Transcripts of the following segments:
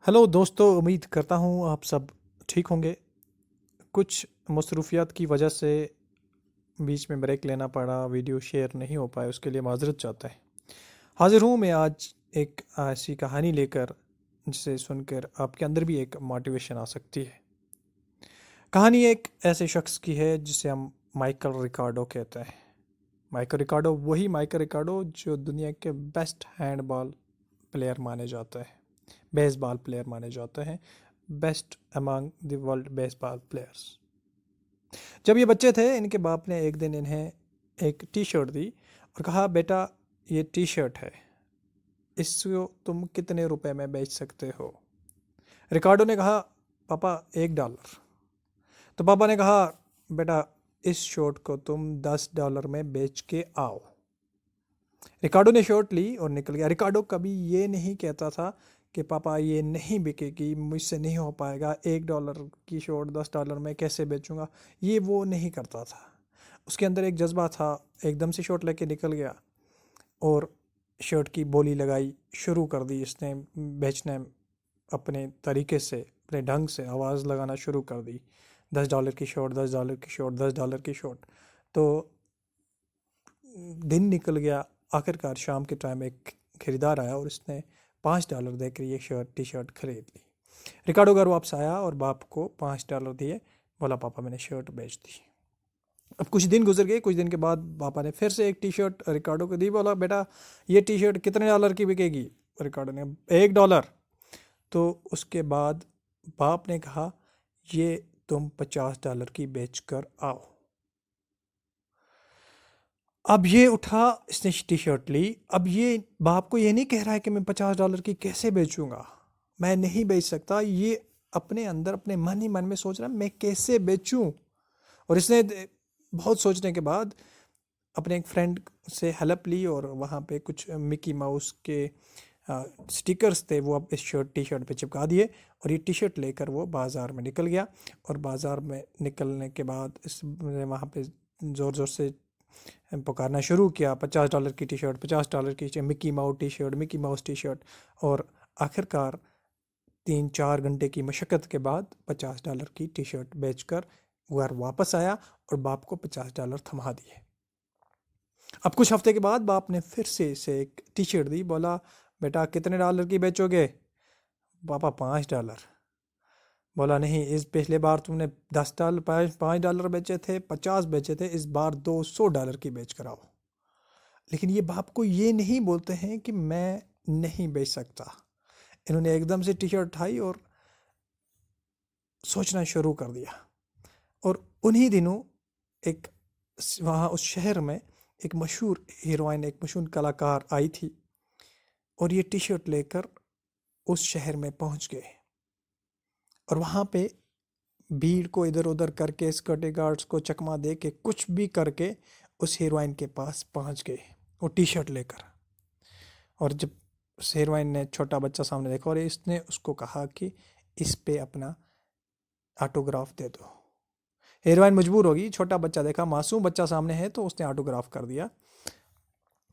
Hello दोस्तों, उम्मीद करता हूँ आप सब ठीक होंगे। कुछ मसरूफियात की वजह से बीच में ब्रेक लेना पड़ा, वीडियो शेयर नहीं हो पाए, उसके लिए माजरत चाहता है। हाजिर हूँ मैं आज एक ऐसी कहानी लेकर जिसे सुनकर आपके अंदर भी एक मोटिवेशन आ सकती है। कहानी एक ऐसे शख्स की है जिसे हम माइकल रिकार्डो कहते हैं। माइकल रिकार्डो वही माइकल रिकार्डो जो दुनिया के बेस्ट हैंडबॉल प्लेयर माने जाते हैं, बेसबॉल प्लेयर माने जाते हैं, best among the world baseball players. जब ये बच्चे थे, इनके बाप ने एक दिन इन्हें एक टी शर्ट दी और कहा, बेटा ये टी शर्ट है, इसको तुम कितने रुपए में बेच सकते हो। रिकार्डो ने कहा, पापा $1। तो पापा ने कहा, बेटा इस शर्ट को तुम $10 में बेच के आओ। रिकार्डो ने शर्ट ली और निकल गया। रिकार्डो कभी ये नहीं कहता था कि पापा ये नहीं बिकेगी, मुझसे नहीं हो पाएगा, $1 की शर्ट $10 में कैसे बेचूंगा, ये वो नहीं करता था। उसके अंदर एक जज्बा था, एकदम से शर्ट लेके निकल गया और शर्ट की बोली लगाई शुरू कर दी। इसने बेचने अपने तरीके से, अपने ढंग से आवाज़ लगाना शुरू कर दी। $10 की शर्ट, $10 की शर्ट, $10 की शर्ट। तो दिन निकल गया। आखिरकार शाम के टाइम एक ख़रीदार आया और उसने $5 देकर ये टी शर्ट खरीद ली। रिकार्डो घर वापस आया और बाप को $5 दिए, बोला पापा मैंने शर्ट बेच दी। अब कुछ दिन गुजर गए। कुछ दिन के बाद पापा ने फिर से एक टी शर्ट रिकार्डो को दी, बोला बेटा ये टी शर्ट कितने $1 की बिकेगी। रिकार्डो ने $1। तो उसके बाद बाप ने कहा, ये तुम $50 की बेच कर आओ। अब ये उठा, इसने टी शर्ट ली। अब ये बाप को ये नहीं कह रहा है कि मैं $50 की कैसे बेचूंगा, मैं नहीं बेच सकता। ये अपने अंदर अपने मन ही मन में सोच रहा है मैं कैसे बेचूं। और इसने बहुत सोचने के बाद अपने एक फ्रेंड से हेल्प ली और वहाँ पे कुछ मिकी माउस के स्टिकर्स थे, वो अब इस टी शर्ट पे चिपका दिए और ये टी शर्ट लेकर वो बाज़ार में निकल गया। और बाज़ार में निकलने के बाद इस वहाँ पे ज़ोर ज़ोर से पुकारना शुरू किया, $50 की टी शर्ट, $50 की Mickey mouse T shirt, Mickey mouse T shirt. और आखिरकार 3-4 घंटे की मशक्क़त के बाद $50 की टी शर्ट बेचकर घर वापस आया और बाप को $50 थमा दिए। अब कुछ हफ्ते के बाद बाप ने फिर से इसे एक टी शर्ट दी, बोला बेटा कितने $1 की बेचोगे। पापा $5। बोला नहीं, इस पिछले बार तुमने $10 $5 बेचे थे, 50 बेचे थे, इस बार $200 की बेच कर आओ। लेकिन ये बाप को ये नहीं बोलते हैं कि मैं नहीं बेच सकता। इन्होंने एकदम से टी शर्ट उठाई और सोचना शुरू कर दिया। और उन्हीं दिनों एक वहाँ उस शहर में एक मशहूर हीरोइन, एक मशहूर कलाकार आई थी और ये टी शर्ट लेकर उस शहर में पहुँच गए। और वहाँ पे भीड़ को इधर उधर करके, सिक्योरिटी गार्ड्स को चकमा दे के, कुछ भी करके उस हीरोइन के पास पहुँच गए वो टी शर्ट लेकर। और जब उस हीरोइन ने छोटा बच्चा सामने देखा और इसने उसको कहा कि इस पे अपना ऑटोग्राफ दे दो। हीरोइन मजबूर होगी, छोटा बच्चा देखा, मासूम बच्चा सामने है, तो उसने ऑटोग्राफ कर दिया।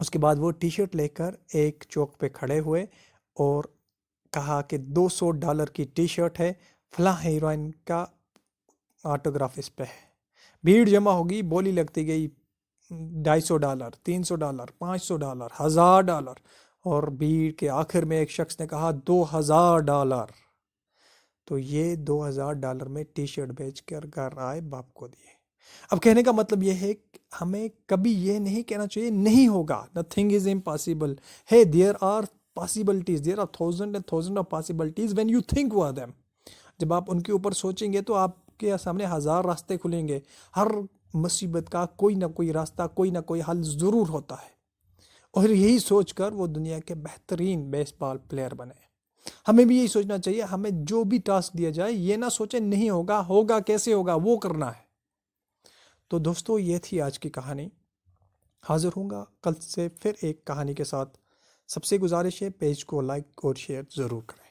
उसके बाद वो टी शर्ट लेकर एक चौक पे खड़े हुए और कहा कि $200 की टी शर्ट है, फलां हीरोइन का ऑटोग्राफ इस पे है। भीड़ जमा होगी, बोली लगती गई, $250, $300, $500, $1000। और भीड़ के आखिर में एक शख्स ने कहा $2000। तो ये $2000 में टी शर्ट बेच कर घर आए, बाप को दिए। अब कहने का मतलब ये है कि हमें कभी ये नहीं कहना चाहिए नहीं होगा, नथिंग इज इम्पॉसिबल है। There are possibilities, there are thousand and thousand of possibilities when you think for them. जब आप उनके ऊपर सोचेंगे तो आपके सामने हज़ार रास्ते खुलेंगे। हर मुसीबत का कोई ना कोई रास्ता, कोई ना कोई हल ज़रूर होता है। और यही सोचकर वो दुनिया के बेहतरीन बेसबॉल प्लेयर बने। हमें भी यही सोचना चाहिए। हमें जो भी टास्क दिया जाए, ये ना सोचें नहीं होगा, होगा कैसे होगा, वो करना है। तो दोस्तों, ये थी आज की कहानी। हाजिर होऊंगा कल से फिर एक कहानी के साथ। सबसे गुजारिश है, पेज को लाइक और शेयर ज़रूर करें।